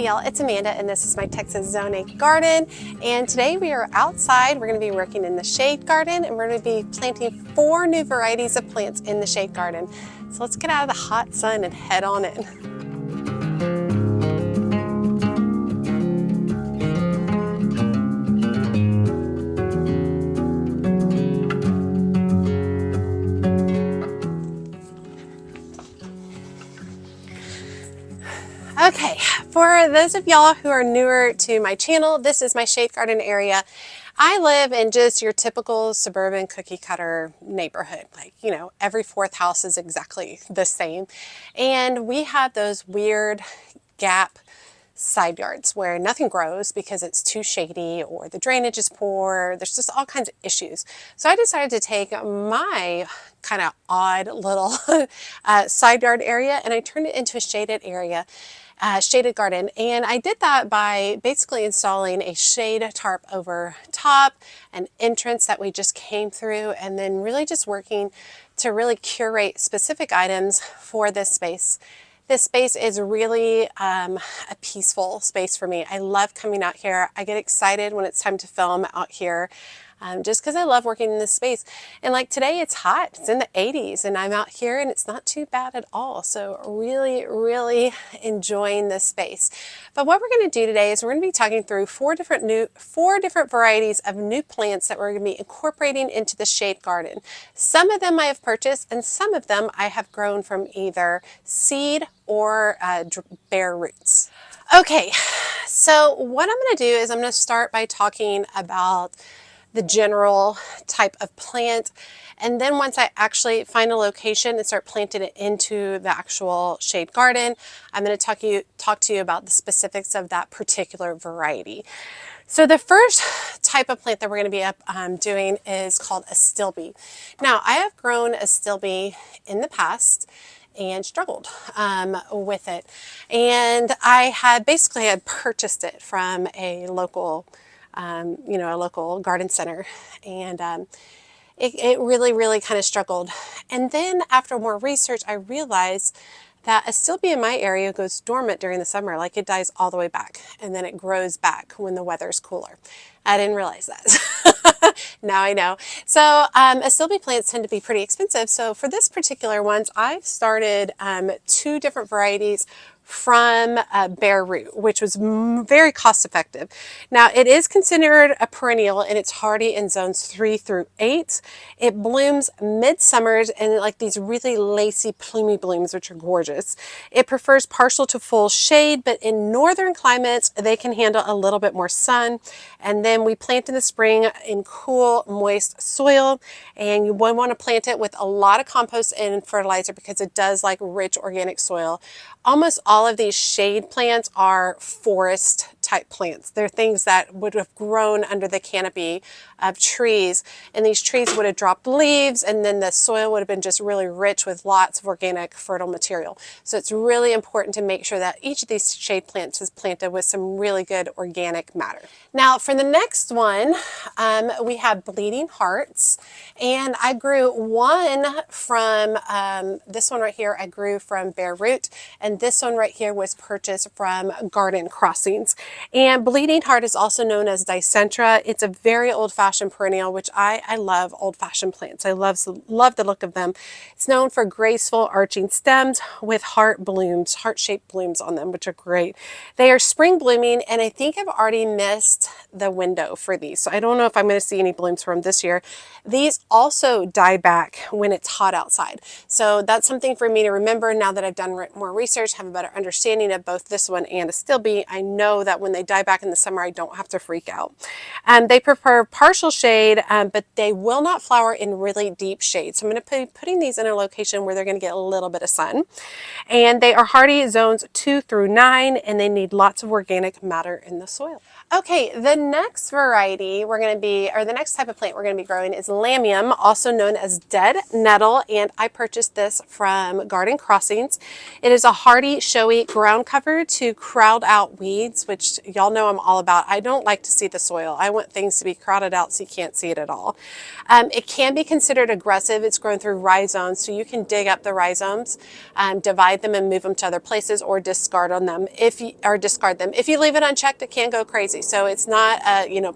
y'all, it's Amanda and this is my Texas Zone 8 garden, and today we are outside. We're going to be working in the shade garden and we're going to be planting 4 new varieties of plants in the shade garden. So let's get out of the hot sun and head on in. Okay, for those of y'all who are newer to my channel, this is my shade garden area. I live in just your typical suburban cookie cutter neighborhood. Like, you know, every 4th house is exactly the same. And we have those weird gap side yards where nothing grows because it's too shady or the drainage is poor. There's just all kinds of issues. So I decided to take my kind of odd little side yard area and I turned it into a shaded area. Shaded garden, and I did that by basically installing a shade tarp over top, an entrance that we just came through, and then really just working to really curate specific items for this space. This space is really a peaceful space for me. I love coming out here. I get excited when it's time to film out here. Just because I love working in this space. And like today it's hot, it's in the 80s and I'm out here and it's not too bad at all. So really enjoying this space. But what we're going to do today is we're going to be talking through 4 different varieties of new plants that we're going to be incorporating into the shade garden. Some of them I have purchased and some of them I have grown from either seed or bare roots. Okay, so what I'm going to do is I'm going to start by talking about the general type of plant, and then once I actually find a location and start planting it into the actual shade garden, I'm going to talk to you about the specifics of that particular variety. So the first type of plant that we're going to be doing is called Astilbe. Now I have grown Astilbe in the past and struggled with it, and I had purchased it from a local a local garden center, and it really kind of struggled. And then after more research, I realized that Astilbe in my area goes dormant during the summer, like it dies all the way back, and then it grows back when the weather's cooler. I didn't realize that. Now I know. So Astilbe plants tend to be pretty expensive. So for this particular ones, I've started 2 different varieties from bare root, which was very cost effective. Now it is considered a perennial and it's hardy in zones 3 through 8. It blooms mid-summers and like these really lacy plumy blooms, which are gorgeous. It prefers partial to full shade, but in northern climates they can handle a little bit more sun. And then we plant in the spring in cool, moist soil, and you want to plant it with a lot of compost and fertilizer because it does like rich organic soil. Almost all of these shade plants are forest type plants. They're things that would have grown under the canopy of trees, and these trees would have dropped leaves, and then the soil would have been just really rich with lots of organic fertile material. So it's really important to make sure that each of these shade plants is planted with some really good organic matter. Now for the next one, we have bleeding hearts, and I grew one from this one right here. I grew from bare root, and this one right here was purchased from Garden Crossings. And bleeding heart is also known as Dicentra. It's a very old-fashioned perennial, which I love old-fashioned plants. I love the look of them. It's known for graceful arching stems with heart-shaped blooms on them, which are great. They are spring blooming, and I think I've already missed the window for these. So I don't know if I'm going to see any blooms from this year. These also die back when it's hot outside. So that's something for me to remember now that I've done more research, have a better understanding of both this one and Astilbe. I know that when they die back in the summer, I don't have to freak out. They prefer partial shade, but they will not flower in really deep shade. So I'm going to be putting these in a location where they're going to get a little bit of sun. And they are hardy zones 2 through 9, and they need lots of organic matter in the soil. Okay, the next variety the next type of plant we're going to be growing is Lamium, also known as dead nettle, and I purchased this from Garden Crossings. It is a hardy, showy ground cover to crowd out weeds, which which y'all know I'm all about. I don't like to see the soil. I want things to be crowded out so you can't see it at all. It can be considered aggressive. It's grown through rhizomes, so you can dig up the rhizomes, divide them and move them to other places, or discard them. If you leave it unchecked, it can go crazy. So it's not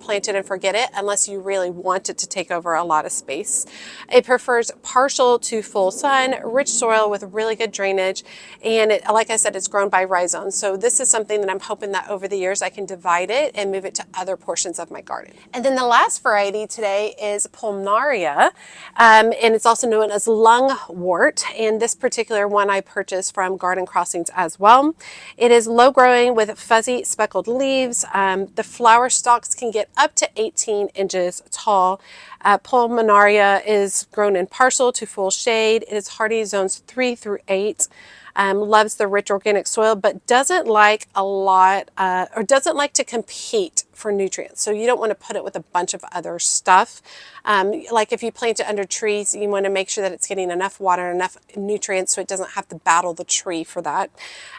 plant it and forget it unless you really want it to take over a lot of space. It prefers partial to full sun, rich soil with really good drainage, and like I said, it's grown by rhizomes. So this is something that I'm hoping that over the years I can divide it and move it to other portions of my garden. And then the last variety today is Pulmonaria, and it's also known as lungwort. And this particular one I purchased from Garden Crossings as well. It is low growing with fuzzy speckled leaves. The flower stalks can get up to 18 inches tall. Pulmonaria is grown in partial to full shade. It is hardy zones 3 through 8. Loves the rich organic soil, but doesn't like a lot, or doesn't like to compete for nutrients. So you don't want to put it with a bunch of other stuff. Like if you plant it under trees, you want to make sure that it's getting enough water, enough nutrients, so it doesn't have to battle the tree for that.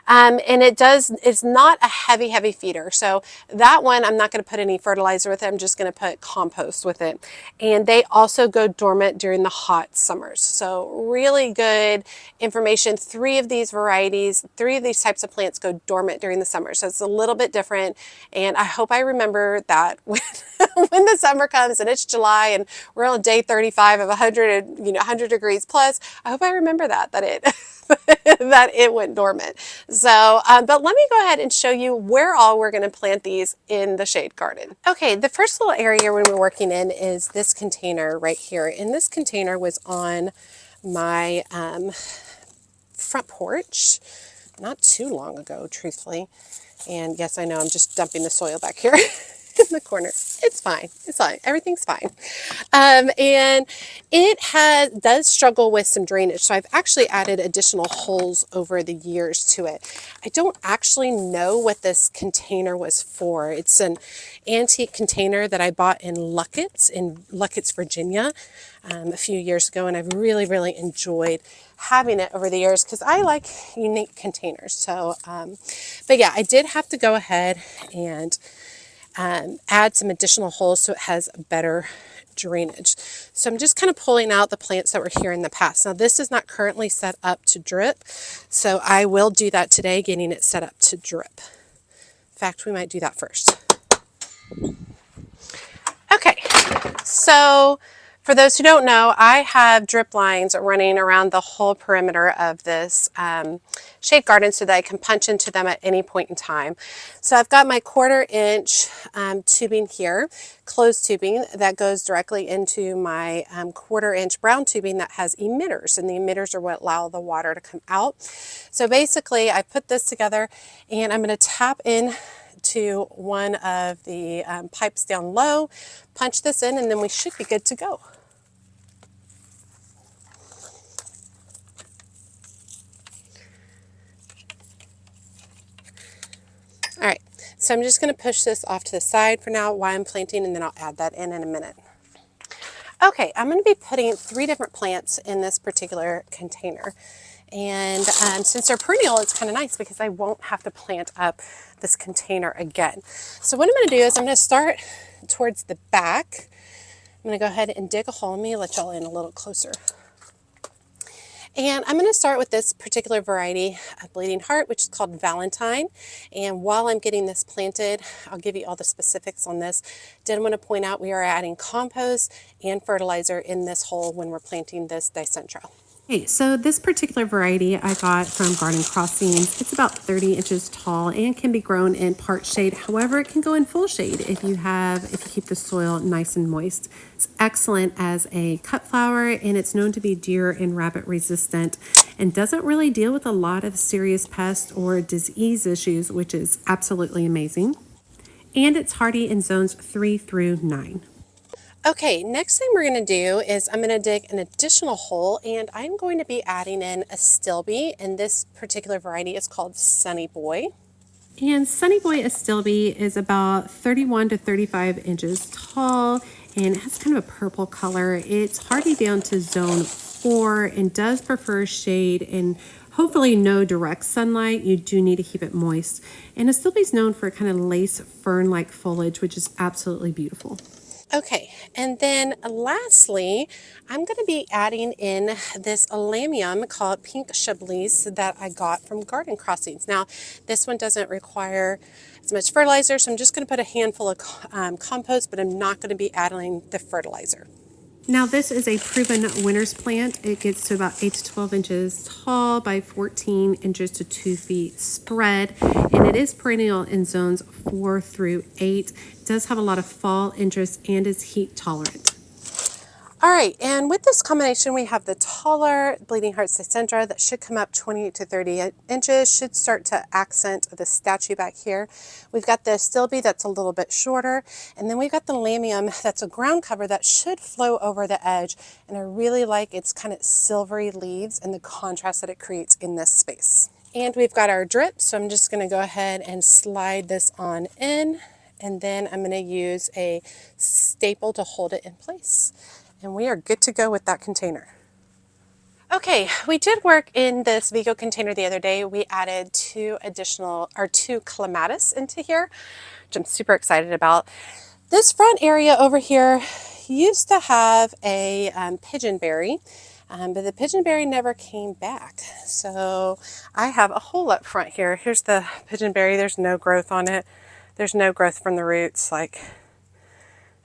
And it's not a heavy feeder. So that one, I'm not going to put any fertilizer with it. I'm just going to put compost with it. And they also go dormant during the hot summers. So really good information. Three of these types of plants go dormant during the summer. So it's a little bit different. And I hope I remember that when the summer comes and it's July and we're on day 35 of 100 degrees plus, I hope I remember that it that it went dormant. So, but let me go ahead and show you where all we're going to plant these in the shade garden. Okay, the first little area when we're working in is this container right here. And this container was on my front porch not too long ago, truthfully. And yes, I know I'm just dumping the soil back here in the corner. It's fine. It's fine. Everything's fine. And it does struggle with some drainage. So I've actually added additional holes over the years to it. I don't actually know what this container was for. It's an antique container that I bought in Luckett's, Virginia, a few years ago. And I've really enjoyed having it over the years because I like unique containers. So, but yeah, I did have to go ahead and add some additional holes so it has better drainage. So I'm just kind of pulling out the plants that were here in the past. Now this is not currently set up to drip, so I will do that today, getting it set up to drip. In fact, we might do that first. Okay, so for those who don't know, I have drip lines running around the whole perimeter of this shade garden so that I can punch into them at any point in time. So I've got my 1/4 inch tubing here, closed tubing that goes directly into my 1/4 inch brown tubing that has emitters, and the emitters are what allow the water to come out. So basically I put this together and I'm going to tap in to one of the pipes down low, punch this in, and then we should be good to go. All right, so I'm just going to push this off to the side for now while I'm planting, and then I'll add that in a minute. Okay, I'm going to be putting 3 different plants in this particular container. And since they're perennial, it's kind of nice because I won't have to plant up this container again. So what I'm going to do is I'm going to start towards the back. I'm going to go ahead and dig a hole. Let me let y'all in a little closer. And I'm going to start with this particular variety of bleeding heart, which is called Valentine. And while I'm getting this planted, I'll give you all the specifics on this. Did want to point out we are adding compost and fertilizer in this hole when we're planting this dicentra. Okay, so this particular variety I got from Garden Crossings. It's about 30 inches tall and can be grown in part shade. However, it can go in full shade if you keep the soil nice and moist. It's excellent as a cut flower, and it's known to be deer and rabbit resistant and doesn't really deal with a lot of serious pest or disease issues, which is absolutely amazing. And it's hardy in zones 3 through 9. Okay, next thing we're going to do is I'm going to dig an additional hole, and I'm going to be adding in Astilbe, and this particular variety is called Sunny Boy. And Sunny Boy Astilbe is about 31 to 35 inches tall, and it has kind of a purple color. It's hardy down to zone 4 and does prefer shade in Hopefully no direct sunlight. You do need to keep it moist. And Astilbe is known for kind of lace fern-like foliage, which is absolutely beautiful. Okay, and then lastly, I'm going to be adding in this Lamium called Pink Chablis that I got from Garden Crossings. Now, this one doesn't require as much fertilizer, so I'm just going to put a handful of compost, but I'm not going to be adding the fertilizer. Now this is a proven winter's plant. It gets to about 8 to 12 inches tall by 14 inches to 2 feet spread, and it is perennial in zones 4 through 8. It does have a lot of fall interest and is heat tolerant. All right, and with this combination, we have the taller Bleeding Heart Cassandra that should come up 28 to 30 inches, should start to accent the statue back here. We've got the Astilbe that's a little bit shorter, and then we've got the Lamium that's a ground cover that should flow over the edge, and I really like its kind of silvery leaves and the contrast that it creates in this space. And we've got our drip, so I'm just gonna go ahead and slide this on in, and then I'm gonna use a staple to hold it in place. And we are good to go with that container. Okay, we did work in this Vigo container the other day. We added two clematis into here, which I'm super excited about. This front area over here used to have a pigeonberry, but the pigeonberry never came back. So I have a hole up front here. Here's the pigeonberry. There's no growth on it. There's no growth from the roots.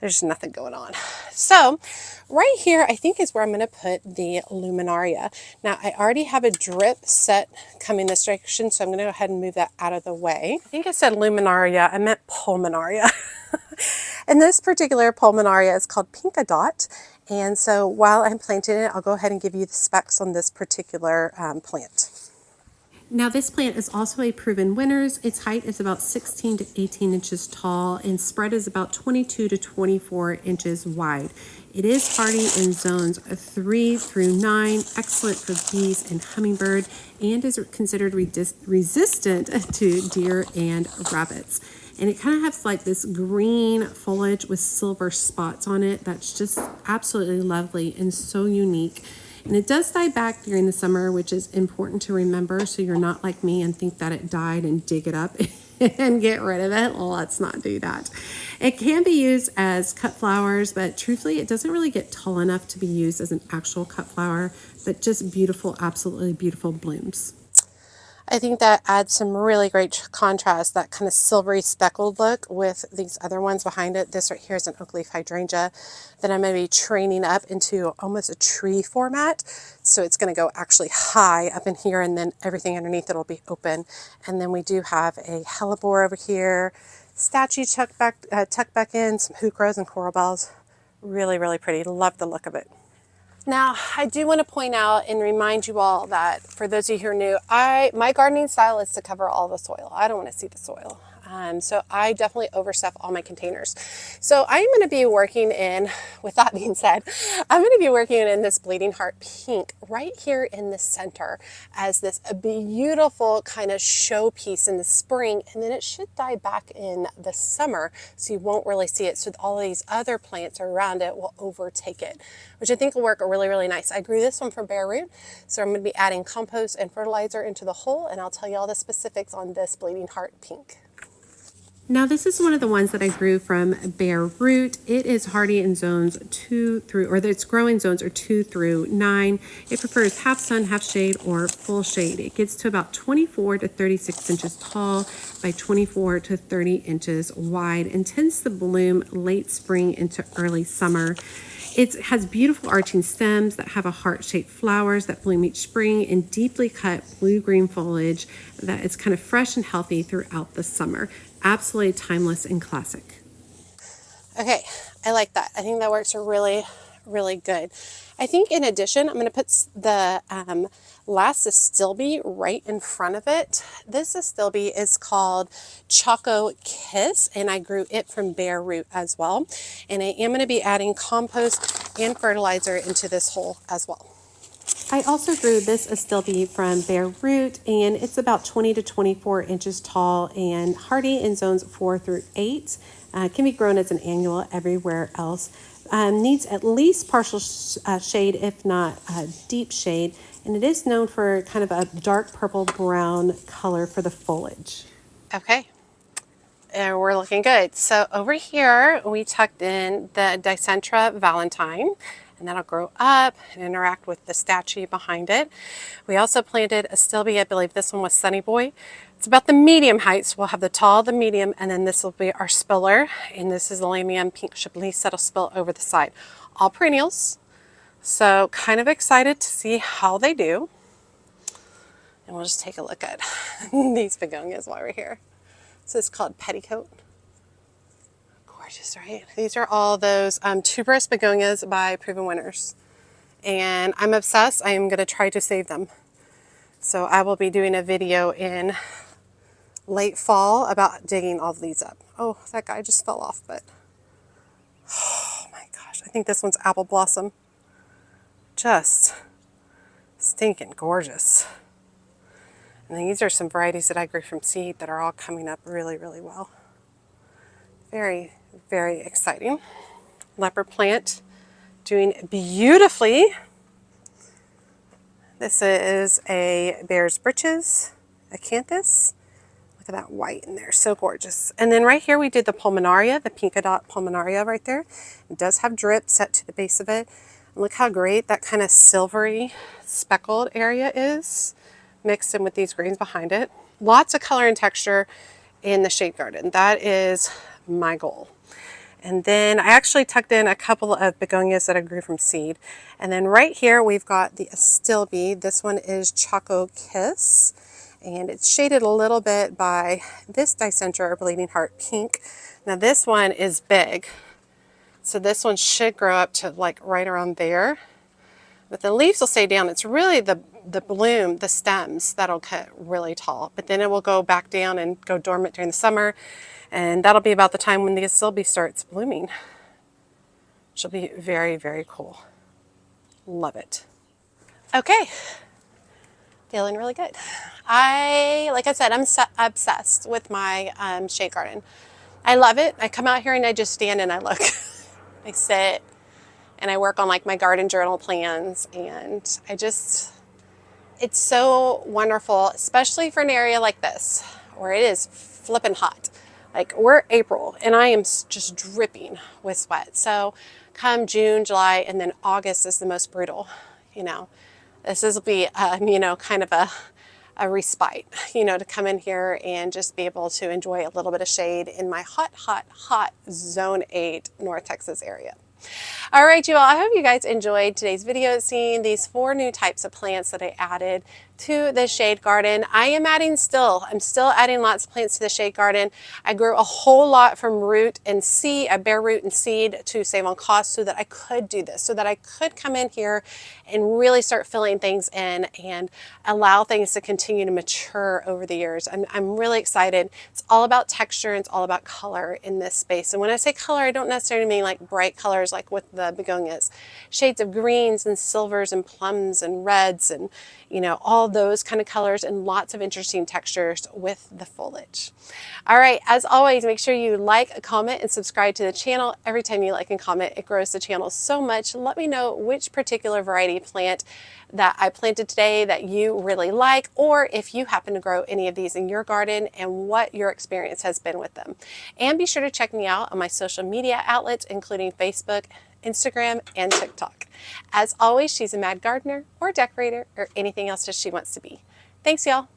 There's nothing going on. So right here, I think is where I'm going to put the Luminaria. Now, I already have a drip set coming this direction, so I'm going to go ahead and move that out of the way. I think I said Luminaria. I meant Pulmonaria. And this particular Pulmonaria is called Pinkadot. And so while I'm planting it, I'll go ahead and give you the specs on this particular plant. Now this plant is also a proven winner's. Its height is about 16 to 18 inches tall and spread is about 22 to 24 inches wide. It is hardy in zones 3 through 9, excellent for bees and hummingbird, and is considered resistant to deer and rabbits. And it kind of has like this green foliage with silver spots on it. That's just absolutely lovely and so unique. And it does die back during the summer, which is important to remember, so you're not like me and think that it died and dig it up and get rid of it. Well, let's not do that. It can be used as cut flowers, but truthfully, it doesn't really get tall enough to be used as an actual cut flower, but just beautiful, absolutely beautiful blooms. I think that adds some really great contrast, that kind of silvery speckled look with these other ones behind it. This right here is an oak leaf hydrangea that I'm going to be training up into almost a tree format. So it's going to go actually high up in here, and then everything underneath it will be open. And then we do have a hellebore over here, statue tucked back in, some hoot and coral bells. Really, really pretty. Love the look of it. Now, I do want to point out and remind you all that for those of you who are new, my gardening style is to cover all the soil. I don't want to see the soil. So I definitely overstuff all my containers. So I'm going to be working in, with that being said, I'm going to be working in this Bleeding Heart Pink right here in the center as this a beautiful kind of showpiece in the spring, and then it should die back in the summer, so you won't really see it. So all of these other plants around it will overtake it, which I think will work really, really nice. I grew this one from bare root, so I'm going to be adding compost and fertilizer into the hole, and I'll tell you all the specifics on this Bleeding Heart Pink. Now this is one of the ones that I grew from bare root. It is hardy in zones 2 through, or its growing zones are 2 through 9. It prefers half sun, half shade, or full shade. It gets to about 24 to 36 inches tall by 24 to 30 inches wide and tends to bloom late spring into early summer. It has beautiful arching stems that have a heart-shaped flowers that bloom each spring and deeply cut blue-green foliage that is kind of fresh and healthy throughout the summer. Absolutely timeless and classic. Okay, I like that. I think that works really, really good. I think in addition, I'm going to put the last Astilbe right in front of it. This Astilbe is called Choco Kiss, and I grew it from bare root as well. And I am going to be adding compost and fertilizer into this hole as well. I also grew this Astilbe from bare root, and it's about 20 to 24 inches tall and hardy in zones 4 through 8. Can be grown as an annual everywhere else. Needs at least partial shade, if not deep shade. And it is known for kind of a dark purple brown color for the foliage. Okay. And we're looking good. So over here, we tucked in the Dicentra Valentine, and that'll grow up and interact with the statue behind it. We also planted Astilbe. I believe this one was Sunny Boy. It's about the medium height, so we'll have the tall, the medium, and then this will be our spiller. And this is the Lamium pink chablis that'll spill over the side. All perennials. So kind of excited to see how they do. And we'll just take a look at these begonias while we're here. This is called Petticoat. Gorgeous, right? These are all those tuberous begonias by Proven Winners. And I'm obsessed. I am going to try to save them. So I will be doing a video in late fall about digging all of these up. Oh, that guy just fell off, but oh my gosh. I think this one's Apple Blossom. Just stinking gorgeous. And these are some varieties that I grew from seed that are all coming up really, really well. Very, very exciting. Leopard plant doing beautifully. This is a Bear's Britches, acanthus. Look at that white in there, so gorgeous. And then right here we did the Pulmonaria, the Pinka Dot Pulmonaria right there. It does have drip set to the base of it. And look how great that kind of silvery speckled area is, mixed in with these greens behind it. Lots of color and texture in the shade garden. That is my goal. And then I actually tucked in a couple of begonias that I grew from seed. And then right here we've got the Astilbe. This one is Choco Kiss. And it's shaded a little bit by this Dicentra or Bleeding Heart Pink. Now this one is big. So this one should grow up to like right around there. But the leaves will stay down. It's really the bloom, the stems, that'll get really tall. But then it will go back down and go dormant during the summer. And that'll be about the time when the Astilbe starts blooming. She'll be very, very cool. Love it. Okay. Feeling really good. Like I said, I'm obsessed with my shade garden. I love it. I come out here and I just stand and I look. I sit and I work on like my garden journal plans, and it's so wonderful, especially for an area like this where it is flipping hot. Like we're April and I am just dripping with sweat. So come June, July, and then August is the most brutal. You know, this will be, kind of a respite, to come in here and just be able to enjoy a little bit of shade in my hot, hot, hot Zone 8 North Texas area. All right, you all, I hope you guys enjoyed today's video, seeing these 4 new types of plants that I added to the shade garden. I'm still adding lots of plants to the shade garden. I grew a whole lot from root and seed, bare root and seed, to save on cost so that I could do this, so that I could come in here and really start filling things in and allow things to continue to mature over the years. I'm really excited. It's all about texture and it's all about color in this space. And when I say color, I don't necessarily mean like bright colors like with the begonias. Shades of greens and silvers and plums and reds and all those kind of colors, and lots of interesting textures with the foliage. All right, as always, make sure you like, comment, and subscribe to the channel. Every time you like and comment, it grows the channel so much. Let me know which particular variety plant that I planted today that you really like, or if you happen to grow any of these in your garden and what your experience has been with them. And be sure to check me out on my social media outlets, including Facebook, Instagram, and TikTok. As always, she's a mad gardener or decorator or anything else that she wants to be. Thanks, y'all.